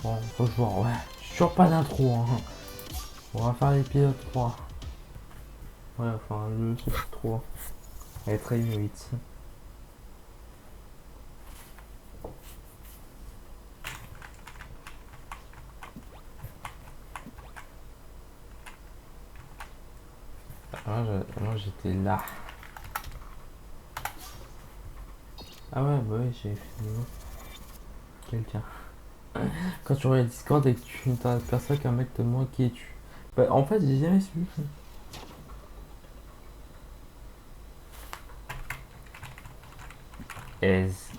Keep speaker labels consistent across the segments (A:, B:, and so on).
A: Bon, faut voir, ouais. Toujours pas d'intro, hein. On va faire l'épisode 3. Ouais, enfin, le chapitre 3. Elle est très vite. Moi, j'étais là. Ah ouais, bah oui, j'ai fini. Quelqu'un. Quand tu regardes Discord et que tu t'aperçois qu'un mec te demande qui es-tu. Bah, en fait, j'ai jamais su. Aise.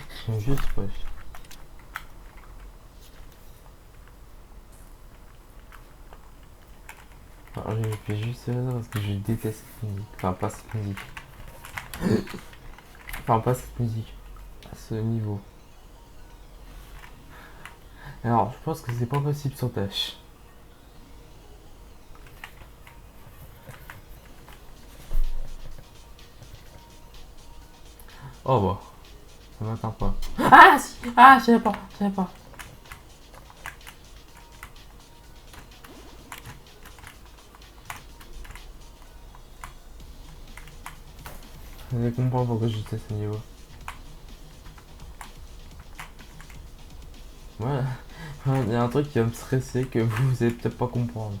A: Je suis juste wesh. Alors, j'ai fait juste ça parce que je déteste cette musique. Enfin, pas cette musique. Enfin, pas cette musique. À ce niveau. Alors, je pense que c'est pas possible sur tâche. Oh bah, ça m'attend pas. Ah si. Ah, je savais pas, je savais pas. Je vais comprendre pourquoi j'étais à ce niveau. Voilà. Il y a un truc qui va me stresser que vous allez peut-être pas comprendre.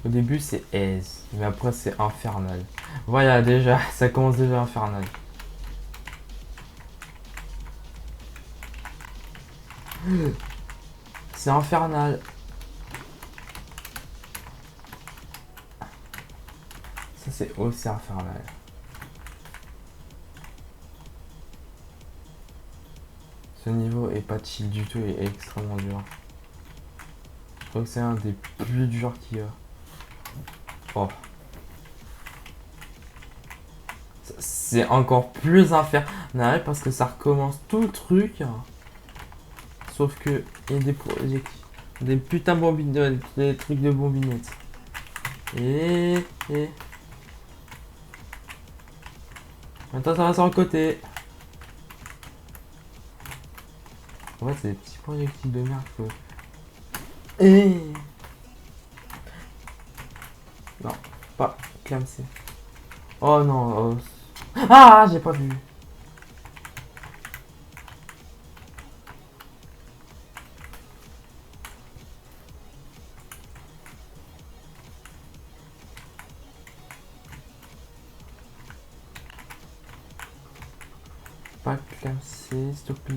A: Au début c'est aise, mais après c'est infernal. Voilà déjà, ça commence déjà infernal. C'est infernal. Ça c'est aussi infernal. Ce niveau est pas chill du tout et est extrêmement dur. Je crois que c'est un des plus durs qu'il y a. Oh. C'est encore plus infernal parce que ça recommence tout le truc. Sauf que il y a des projectiles. Des putains de bombinettes. Des trucs de bombinettes. Et. Attends, ça va sur le côté. Ouais, c'est des petits projectiles de merde quoi. Et. Non, pas clamser. Oh non. Ah, j'ai pas vu. Pas clamser, s'il te plaît.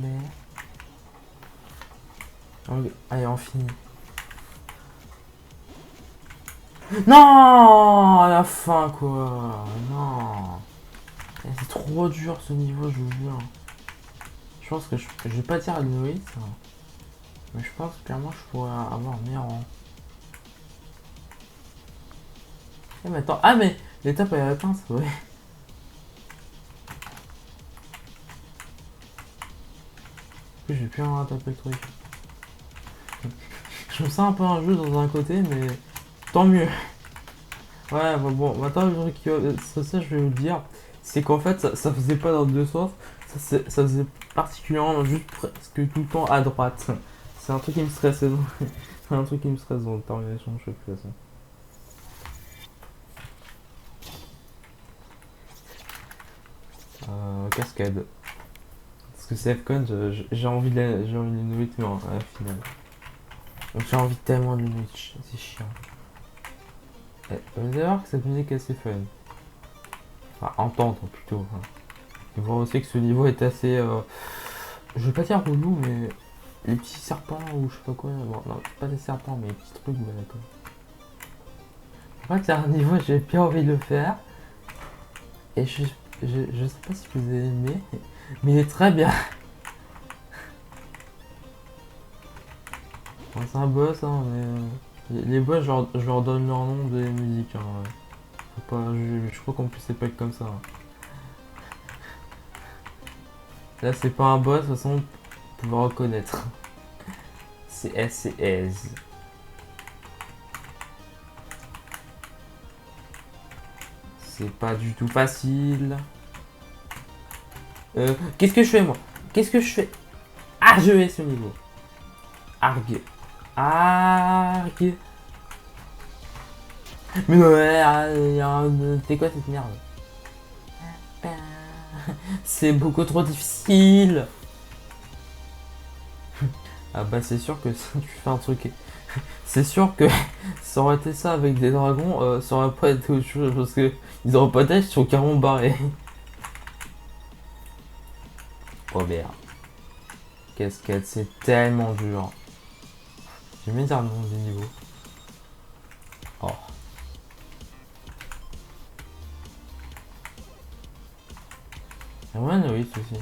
A: Allez, on finit. Non, à la fin quoi. Non. C'est trop dur ce niveau, je vous jure. Je pense que je vais pas dire Noé, ça. Mais je pense que clairement je pourrais avoir meilleur rang. Eh, mais attends, ah mais l'étape elle est atteinte, ouais. En plus, j'ai plus rien à taper le truc. Je me sens un peu un jeu dans un côté, mais tant mieux. Ouais, bah bon, maintenant le truc ça, je vais vous le dire, c'est qu'en fait ça faisait pas dans le deux sens, ça faisait particulièrement juste presque tout le temps à droite. C'est un truc qui me stresse, c'est un truc qui me stresse dans le termination de jeu de toute façon. Cascade. Parce que c'est Fcon, j'ai envie de l'innover à la finale. Donc j'ai envie tellement de l'innover, c'est chiant. Vous allez voir que cette musique est assez fun. Enfin, entendre plutôt. Hein. Et voir aussi que ce niveau est assez. Je vais pas dire relou, mais les petits serpents ou je sais pas quoi. Bon, non, pas des serpents, mais les petits trucs, bah d'accord. Je crois que c'est un niveau, j'ai bien envie de le faire. Et je sais pas si vous avez aimé, mais il est très bien. Bon, c'est un boss, hein, mais. Les boss, je leur donne leur nom des musiques. Hein, ouais. Faut pas, je crois qu'en plus, c'est pas être comme ça. Hein. Là, c'est pas un boss, de toute façon, vous pouvez reconnaître. C'est S. C'est pas du tout facile. Qu'est-ce que je fais moi? Qu'est-ce que je fais? Ah, je vais ce niveau. Argue. Argue. Mais ouais, c'est quoi cette merde? C'est beaucoup trop difficile. Ah bah c'est sûr que si tu fais un truc... C'est sûr que ça aurait été ça avec des dragons, ça aurait pas été autre chose parce que ils auraient pas d'âge, ils sont carrément barrés. Oh merde. Cascade, c'est tellement dur. J'aime bien dire le nom du niveau. Oh. Ah ouais, oui, aussi.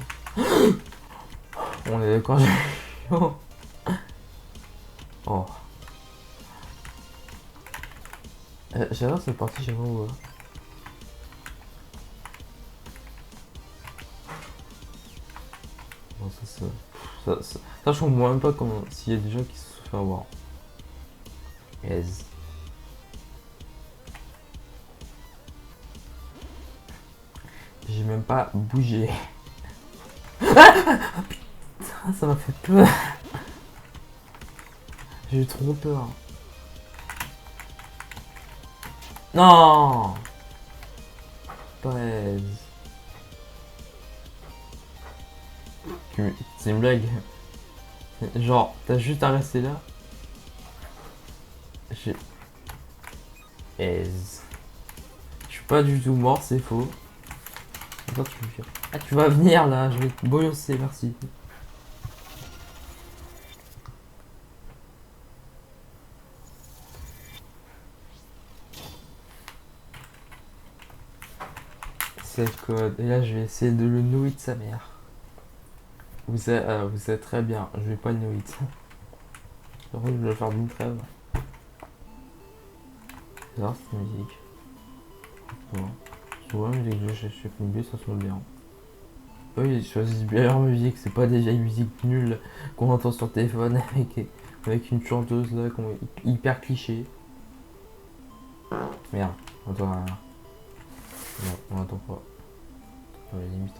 A: On est d'accord, j'ai... Oh. Oh. J'adore cette partie, j'avoue. Bon, ça, je comprends même pas comment... S'il y a des gens qui se sont fait avoir. Yes. J'ai même pas bougé. Putain, ça m'a fait peur. J'ai eu trop peur. Non. Braise. C'est une blague. Genre, t'as juste à rester là. J'ai... Aise. Je suis pas du tout mort, c'est faux. Attends, tu vas venir là, je vais te boyosser, merci. C'est le code. Et là, je vais essayer de le nouiller de sa mère. Vous êtes très bien, je vais pas le nouiller. Par contre, je vais faire d'une trêve. C'est ça, cette musique. Bon. Souvent, dès que je fais une bille, ça sonne bien. Oui, ils choisissent bien leur musique, c'est pas des vieilles musiques nulles qu'on entend sur téléphone avec une chanteuse là, hyper cliché. Merde, attends. Non, on attend pas. Limite,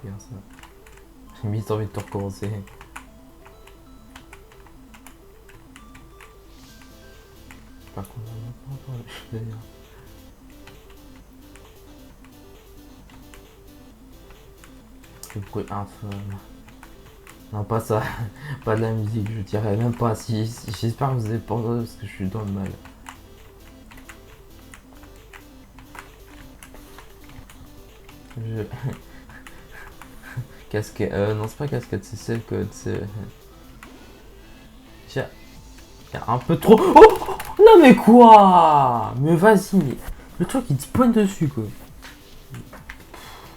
A: regarde ça. J'ai limite envie de tout recommencer. Par contre, on n'a pas encore d'ailleurs. Le bruit infâme. Non, pas ça. Pas de la musique, je dirais même pas. J'espère que vous avez pas entendu parce que je suis dans le mal. Casquette. Non, c'est pas casquette, c'est celle que c'est. Tiens. Un peu trop. Oh, non, mais quoi? Mais vas-y. Le truc il te spawn dessus quoi.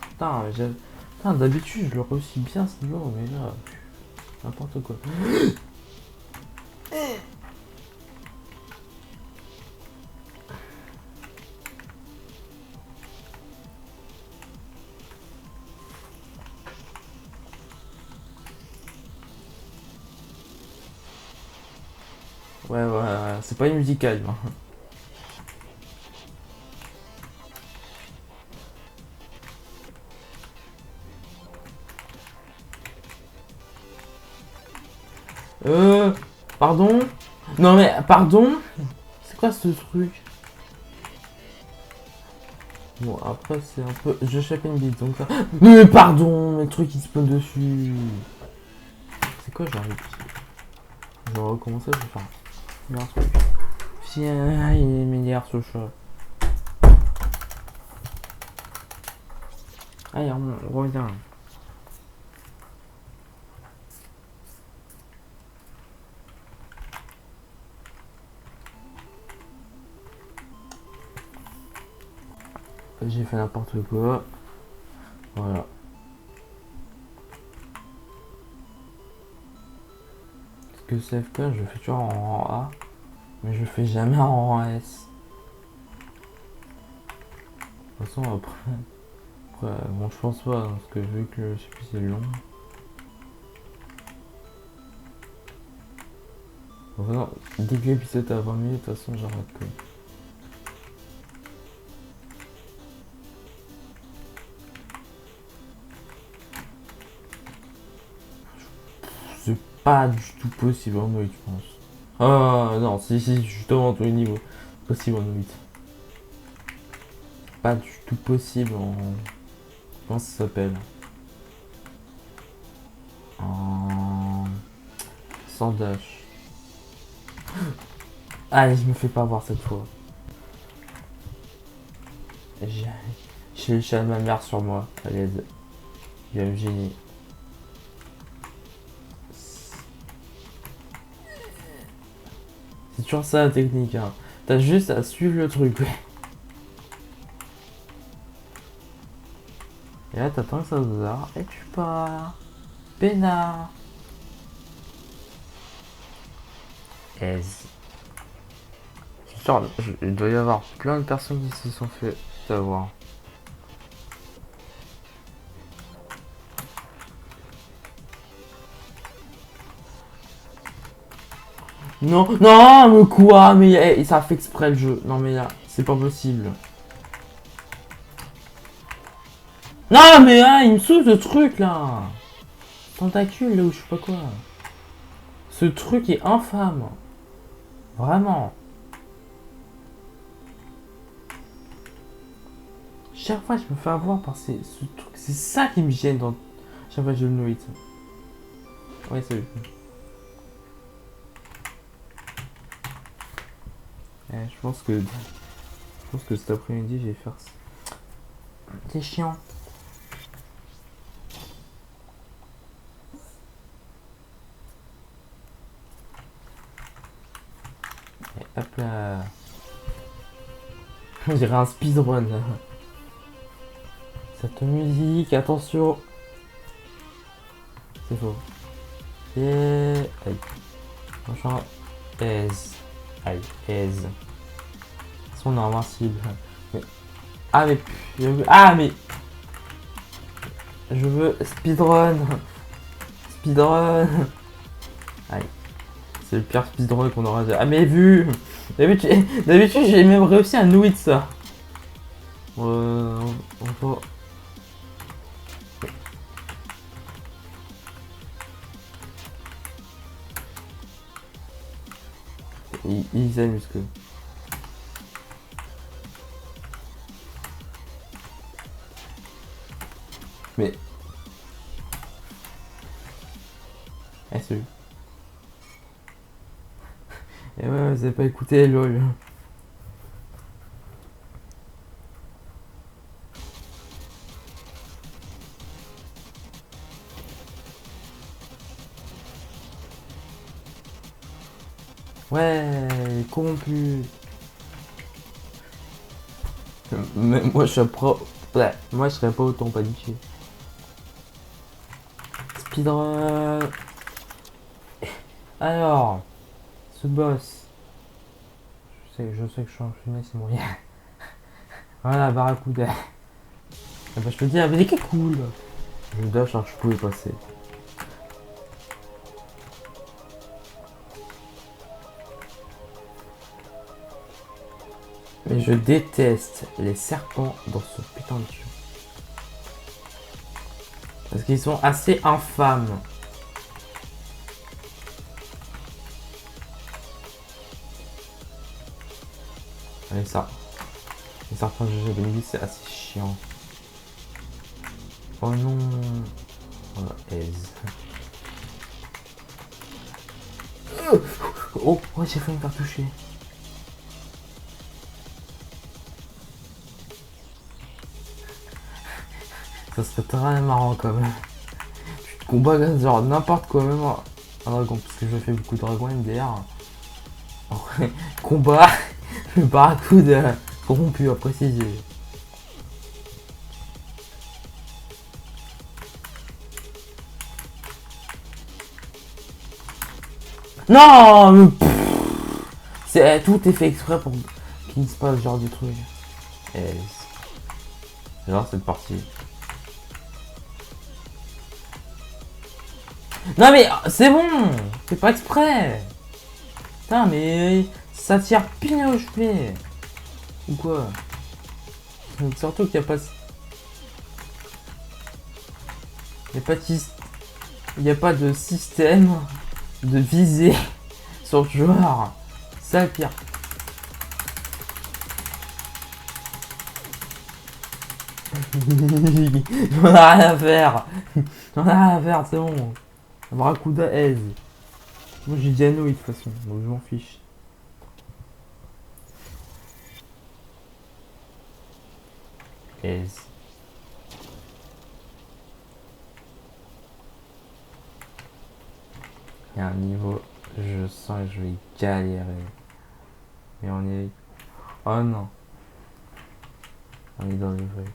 A: Putain, putain, d'habitude je le réussis bien ce niveau, mais là. N'importe quoi. Ouais, c'est pas une musicale. Pardon? Non mais, pardon? C'est quoi ce truc? Bon, après c'est un peu... Je chope une bite, donc ça... Mais pardon, mes trucs qui spawn dessus. C'est quoi, j'arrive? Je vais recommencer, je vais faire un truc. Tiens, il m'énerve ce chat. Allez, on revient. J'ai fait n'importe quoi. Voilà. Parce que CFK, je fais toujours en rang A. Mais je fais jamais en rang S. De toute façon, après bon, je pense pas, parce que vu que je sais plus c'est long. Enfin, dès que l'épisode a 20 minutes, de toute façon, j'arrête quoi. C'est pas du tout possible en 8, je pense. Ah non, si, justement, tous les niveaux. Possible en 8. Pas du tout possible en... Comment ça s'appelle? En... Sans dash. Allez, je me fais pas voir cette fois. J'ai le chat de ma mère sur moi. Allez, il va me gêner. C'est toujours ça la technique, hein. T'as juste à suivre le truc. Et là, t'attends que ça se barre et tu pars. Peinard. Aise. Genre, il doit y avoir plein de personnes qui se sont fait avoir. Non, non, mais quoi? Mais ça fait exprès le jeu. Non, mais là, c'est pas possible. Non, mais là, il me saoule ce truc là. Tentacule là ou je sais pas quoi. Ce truc est infâme. Vraiment. Chaque fois, je me fais avoir par ce truc. C'est ça qui me gêne dans chaque fois que je le nourris. Ouais, c'est. Je pense que cet après-midi, je vais faire ça. C'est chiant. Et hop là. On dirait un speedrun. Cette musique, attention. C'est faux. Et... Aïe. Franchement, aise. Aïe, aise. On est invincible. Mais... Ah mais... Ah mais... Je veux speedrun. Speedrun. Aïe. C'est le pire speedrun qu'on aura jamais vu. D'habitude, j'ai même réussi à nouer de ça. On va... Ils s'amusent que... Mais... Eh, c'est... Et ouais, vous avez pas écouté, lol. Ouais, corrompu. Mais moi je serais pro... Ouais, moi je serais pas autant paniqué. Speedrun. Alors, ce boss. Je sais que je suis en fumée, c'est moyen. Voilà, Barracuda. Ah bah je te dis, la musique est cool. Je dash alors que je pouvais passer. Mais je déteste les serpents dans ce putain de jeu. Parce qu'ils sont assez infâmes. Allez ça. Les serpents de jeu de midi c'est assez chiant. Oh non. Oh aise. Oh, ouais, j'ai failli me faire toucher. Ça serait très marrant quand même. Tu te combats genre n'importe quoi, même un dragon, parce que je fais beaucoup de dragons MDR. Après, combat le barracuda corrompu à préciser. Non mais c'est tout est fait exprès pour qu'il se passe ce genre de truc. Et genre cette partie. Non mais c'est bon, c'est pas exprès. Putain mais ça tire pile où je fais. Ou quoi? Surtout qu'il n'y a pas... Il n'y a pas de... Il n'y a pas de système de visée sur le joueur. Ça le pire. J'en ai rien à faire. J'en ai rien à faire, c'est bon. Bracuda aise. Moi j'ai dit Anoï de toute façon, donc je m'en fiche. Aise. Il y a un niveau, je sens que je vais galérer. Mais on est... Oh non. On est dans le vrai.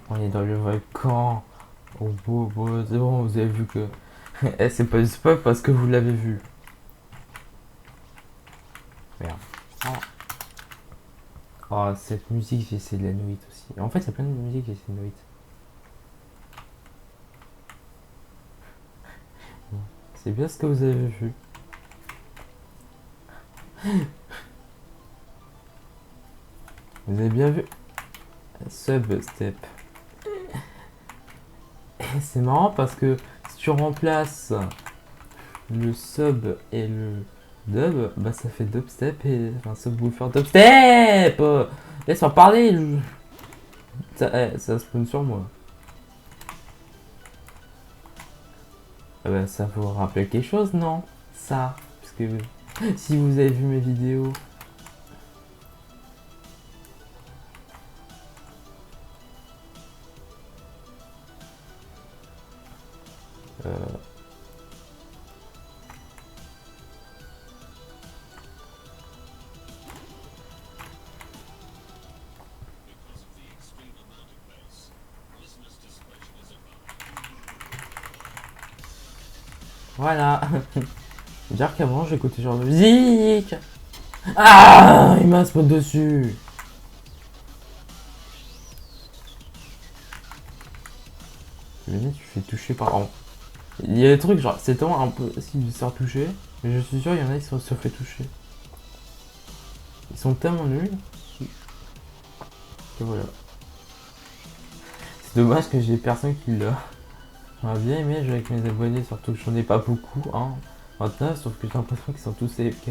A: On est dans le vrai camp. Oh beau, c'est bon, vous avez vu que... Eh, c'est pas du spoil parce que vous l'avez vu. Merde. Oh. Oh, cette musique, j'ai essayé de la nuit aussi. En fait, il y a plein de musiques, j'ai essayé de la nuit. C'est bien ce que vous avez vu. Vous avez bien vu Substep. C'est marrant parce que si tu remplaces le sub et le dub, bah ça fait dubstep et... Enfin, subwoofer dubstep. Laisse-moi parler. Ça spawn sur moi. Ah bah, ça vous rappelle quelque chose, non? Ça. Parce que si vous avez vu mes vidéos... Voilà. Dire qu'avant j'écoutais ce genre de musique. Ah, il m'a spot dessus. Tu fais toucher par an. Il y a des trucs genre c'est tellement un peu si de se faire toucher, mais je suis sûr il y en a qui se fait toucher. Ils sont tellement nuls que voilà. C'est dommage que j'ai personne qui l'a. J'aurais bien aimé jouer avec mes abonnés, surtout que j'en ai pas beaucoup, hein. 29, sauf que j'ai l'impression qu'ils sont tous AFK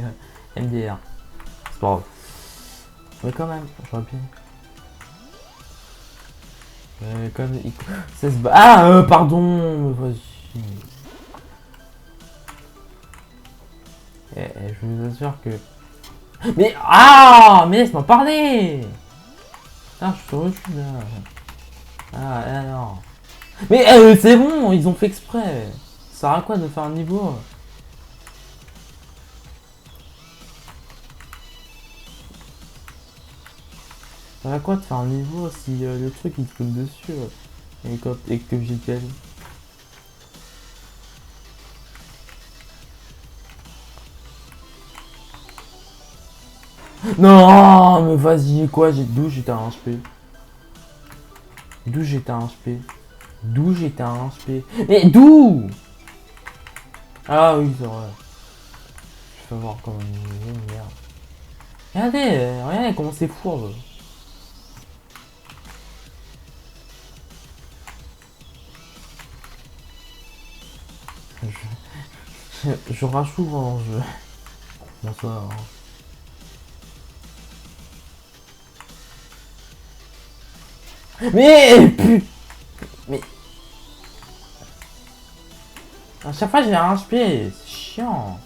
A: MDR. C'est pas grave. Mais quand même, j'aurais bien. Comme il... 16 balles. Ah, pardon, vas-y. Je vous assure que. Mais ah, mais laisse-moi parler. Ah, je suis sur le cul là. Ah, alors. Mais c'est bon, ils ont fait exprès. Ça sert à quoi de faire un niveau? Ça sert à quoi de faire un niveau si le truc il te fout dessus et que t'es obligé de gagner? Non, mais vas-y, quoi, d'où j'étais à 1 HP? D'où j'étais à 1 HP? D'où j'étais à 1 HP? Mais d'où? Ah oui, c'est vrai. Je vais voir comment il est, merde. Regardez comment c'est fourbe. Je rage souvent en jeu. Bonsoir. Mais putain. Mais à chaque fois j'ai un HP, c'est chiant.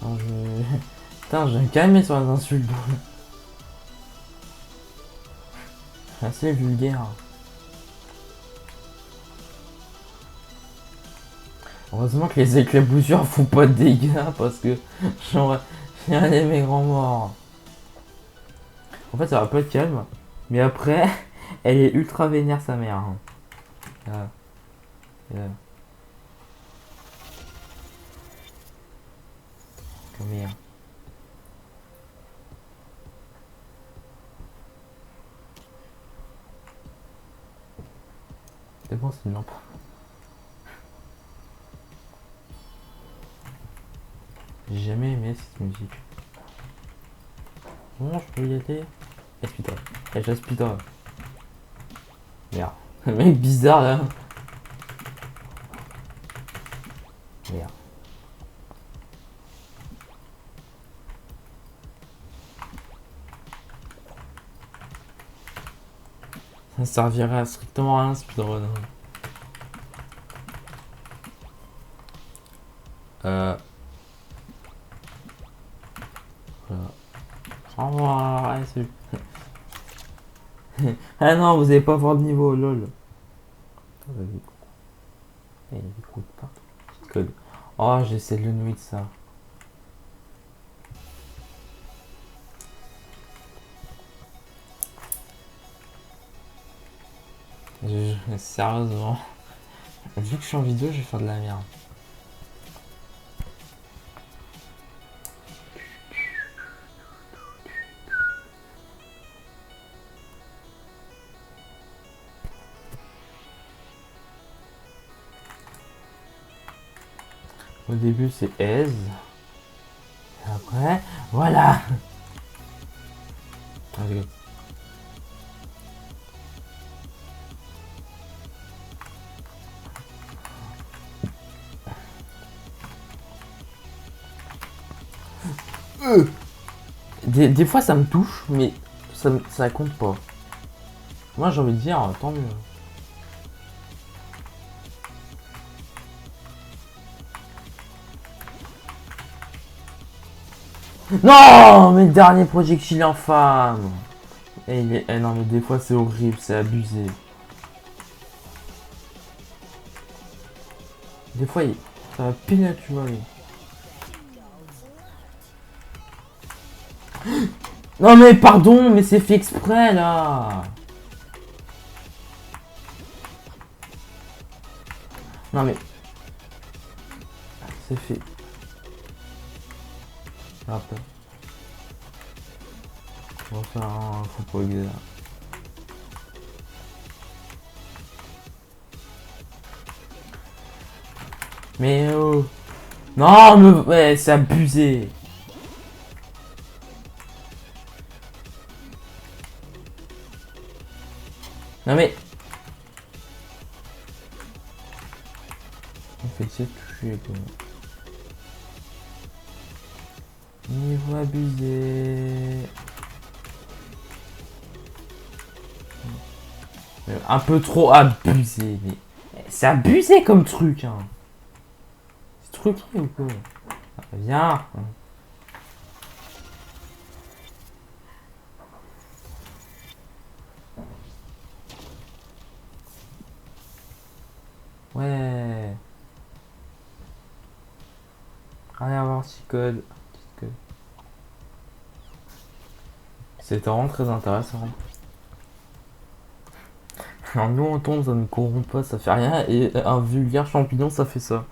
A: Non, putain, je vais me calmer sur les insultes. Assez vulgaire. Heureusement que les éclaboussures font pas de dégâts parce que j'aurais rien de mes grands morts. En fait, ça va pas être calme, mais après, elle est ultra vénère sa mère. Ah. Yeah. Come here. C'est bon, c'est une lampe. J'ai jamais aimé cette musique. Bon, je peux y aller. Aspire. Je l'aspire. Merde. Le mec bizarre là. Merde. Ça servirait à strictement rien speedrun. Voilà. Au revoir, allez, salut. Ah non, vous allez pas voir le niveau, lol. Vas-y. Il écoute pas. Petite code. Oh, j'essaie de le nouer de ça. Sérieusement. Vu que je suis en vidéo, je vais faire de la merde. Au début, c'est aise. Et après, voilà. Allez. Des fois, ça me touche, mais ça compte pas. Moi, j'ai envie de dire, tant mieux. Non, mais le dernier projectile infâme. Et il est... eh non, mais des fois, c'est horrible, c'est abusé. Des fois, ça va pile, tu vois. Non, mais pardon, mais c'est fait exprès, là. Non, mais... c'est fait. Après. On va faire un faux progrès, là. Mais oh. Non, mais ouais, c'est abusé. Non mais... on fait essayer de toucher quoi. Niveau abusé. Un peu trop abusé. Mais... c'est abusé comme truc hein. C'est truqué ou quoi? Viens. Ouais. Allez voir si code. C'était vraiment très intéressant. Alors nous on tombe, ça ne corrompt pas, ça fait rien. Et un vulgaire champignon, ça fait ça.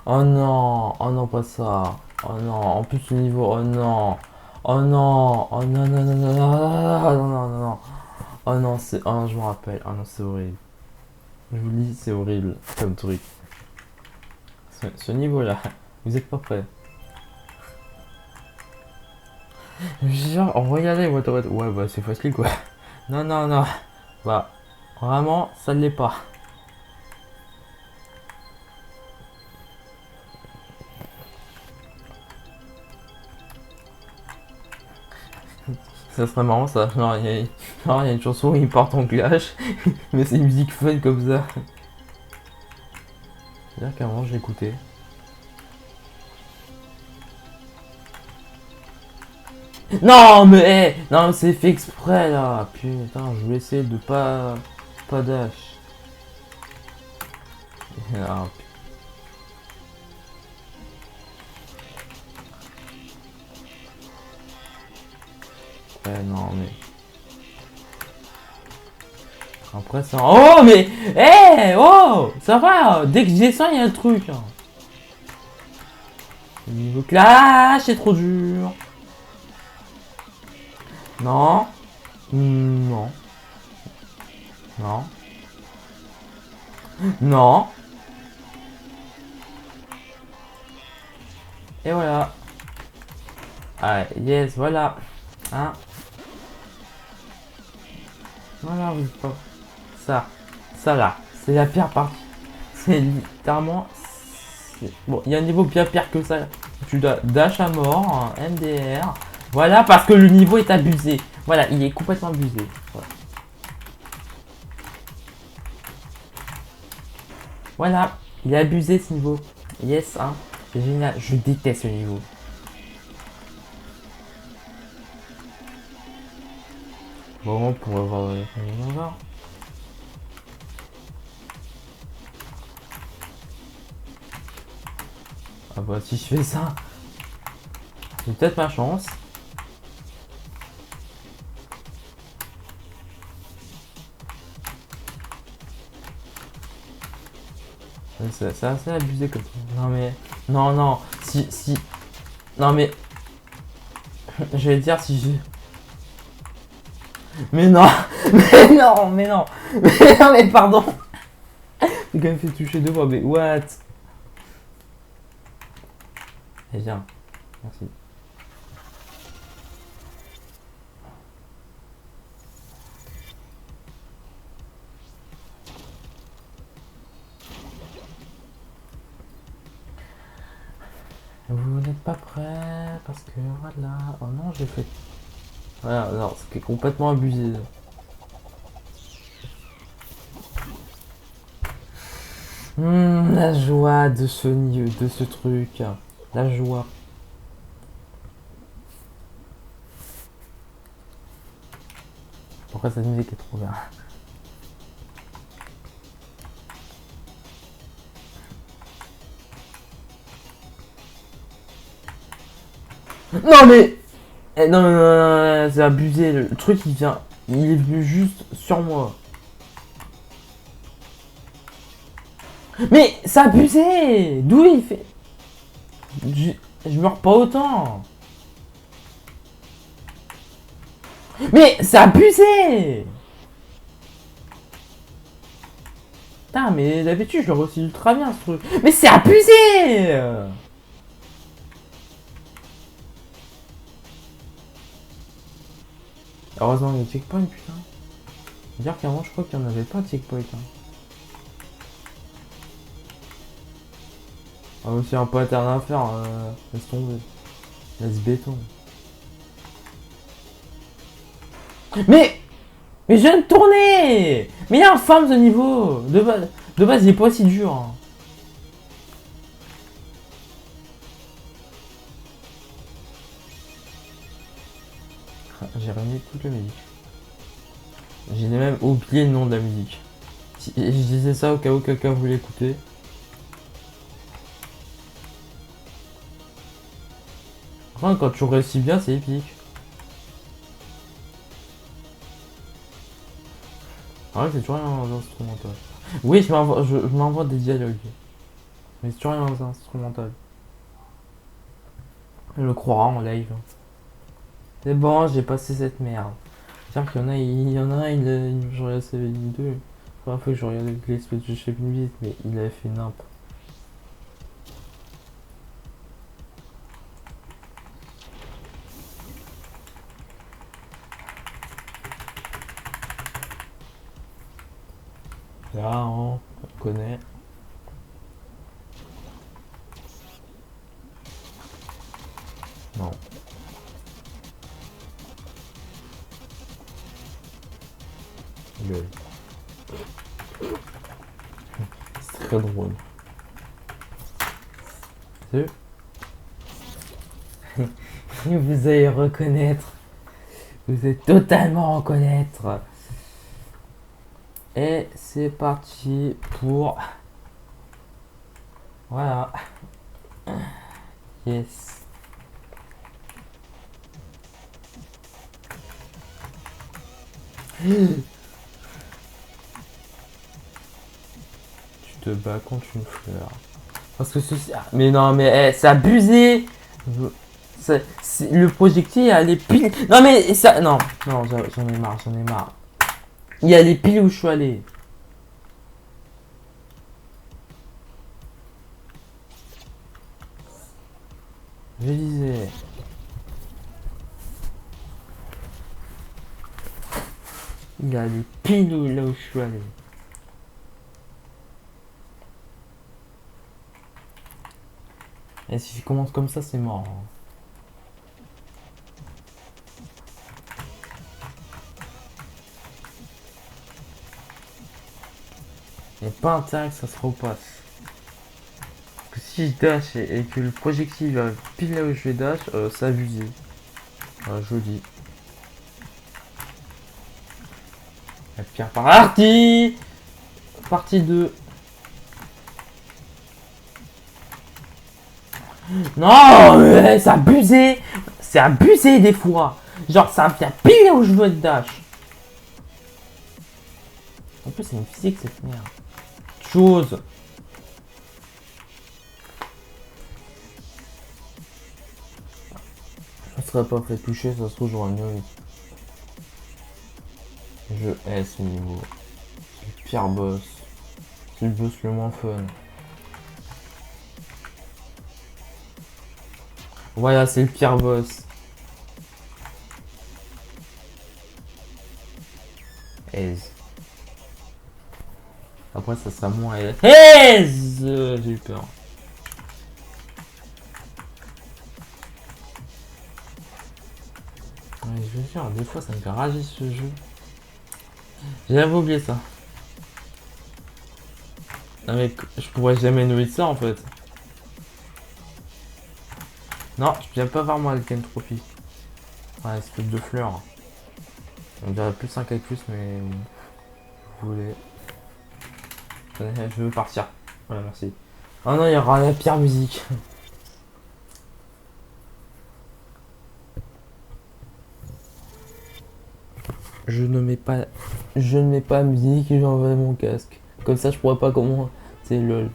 A: Oh non, pas ça. Oh non, en plus le niveau, oh non. Oh non, oh non, non, non, non, non, non, non, non, non. Oh non, c'est... oh non, je me rappelle. Oh non, c'est horrible. Je vous le dis, c'est horrible comme truc. Ce niveau-là, vous êtes pas prêts. Genre, regardez, ouais, bah c'est facile quoi. Non, non, non. Bah, vraiment, ça ne l'est pas. Ça serait marrant ça. Genre, il y a une chanson où ils partent en clash, mais c'est une musique fun comme ça. C'est-à-dire qu'à un moment, j'ai écouté. Non, mais hey, non, c'est fait exprès là. Putain, je vais essayer de pas dash. Ah, ouais, non, mais. Après ça. Oh, mais. Eh, oh, ça va. Dès que je descends, il y a le truc. Hein. Le niveau clash, c'est trop dur. Non. Non. Non. Non. Et voilà. Ah, yes, voilà. Hein. Voilà, oui, pas. Ça là, c'est la pire partie. C'est littéralement. Bon, il y a un niveau bien pire que ça. Tu dois dash à mort, un MDR. Voilà, parce que le niveau est abusé. Voilà, il est complètement abusé. Voilà, voilà, il est abusé ce niveau. Yes, hein. C'est génial. Je déteste ce niveau. Bon, on pourrait voir. On va voir. Ah bah, si je fais ça, j'ai peut-être ma chance. C'est assez abusé comme ça. Non mais. Non, non. Si. Non mais. Je vais dire si j'ai. Mais non. Mais non. Mais non. Mais non, mais pardon. J'ai quand même fait toucher 2 fois. Mais what? Eh bien. Merci. Vous n'êtes pas prêts parce que voilà. Oh non, j'ai fait. Voilà, non, c'est complètement abusé. La joie de ce truc. La joie. Pourquoi cette musique est trop bien? Non mais. Non, non, non, c'est abusé. Le truc il vient. Il est venu juste sur moi. Mais c'est abusé. D'où il fait. Je meurs pas autant. Mais c'est abusé. Putain, mais d'habitude je le réussis ultra bien ce truc. Mais c'est abusé. Heureusement il y a des checkpoints, putain. Dire qu'avant je crois qu'il n'y en avait pas de checkpoint. Hein. Ah, aussi un point interne à faire, laisse tomber. Laisse béton. Mais je viens de tourner. Mais il est infâme ce niveau. De base il est pas si dur. Hein. J'ai remis toute la musique. J'ai même oublié le nom de la musique. Je disais ça au cas où quelqu'un voulait écouter. Enfin, quand tu réussis bien, c'est épique. Ah ouais, c'est toujours rien dans l'instrumental. Oui, je m'envoie des dialogues. Mais c'est toujours rien dans l'instrumental. Je le crois en live. C'est bon, j'ai passé cette merde. Tiens qu'il y en a un, je regarde sa vidéo. La première fois que je regardais l'espèce de chef une visite, mais il avait fait nimp. Là, on connaît. Non. C'est très drôle. C'est vous allez reconnaître. Vous allez totalement reconnaître. Et c'est parti pour... Voilà. Yes. Tu te bats contre une fleur. Parce que ceci... Mais non, mais c'est abusé. Le projectile allait pile... Non mais ça... Non, non, j'en ai marre, j'en ai marre. Il allait pile où je suis allé. Je disais... Il a des pile là où je suis allé. Et si je commence comme ça, c'est mort. Hein. Il n'y a pas intérêt que ça se repasse. Parce que si je dash et que le projectile va pile là où je vais dash, c'est abusé. Je le dis. La pire partie. Partie 2. Non, c'est abusé. C'est abusé des fois. Genre ça vient pile là où je veux être dash. En plus c'est une physique cette merde. Chose. Je ne serais pas fait toucher, ça se trouve j'aurais mieux. Je hais ce niveau. C'est le pire boss. C'est le boss le moins fun. Voilà, c'est le pire boss. Aise. Après, ça sera moins aise. J'ai eu peur. Ouais, je veux dire, des fois, ça me fait rager ce jeu. J'avais oublié ça. Non, mais je pourrais jamais nourrir ça en fait. Non, je viens pas voir moi le Ken Trophy. Ouais, espèce de fleurs. On dirait plus un cactus, mais. Vous voulez. Je veux partir. Voilà, merci. Oh non, il y aura la pire musique. Je ne mets pas. Je ne mets pas musique et j'enlève mon casque. Comme ça, je pourrais pas comment. C'est lol.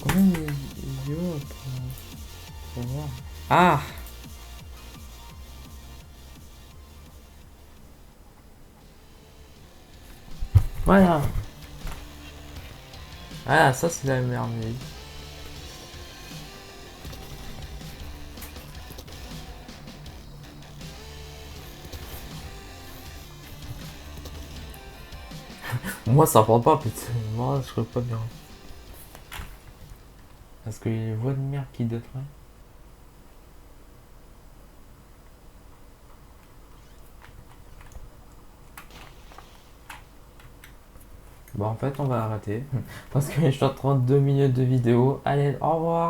A: Combien de vidéos pour voir? Ah! Voilà! Ah, ça c'est la merveille. Moi ça prend pas, putain. Moi je serais pas bien. Parce qu'il y a les voix de merde qui devraient. Bon, en fait, on va arrêter. Parce que je suis en 32 minutes de vidéo. Allez, au revoir!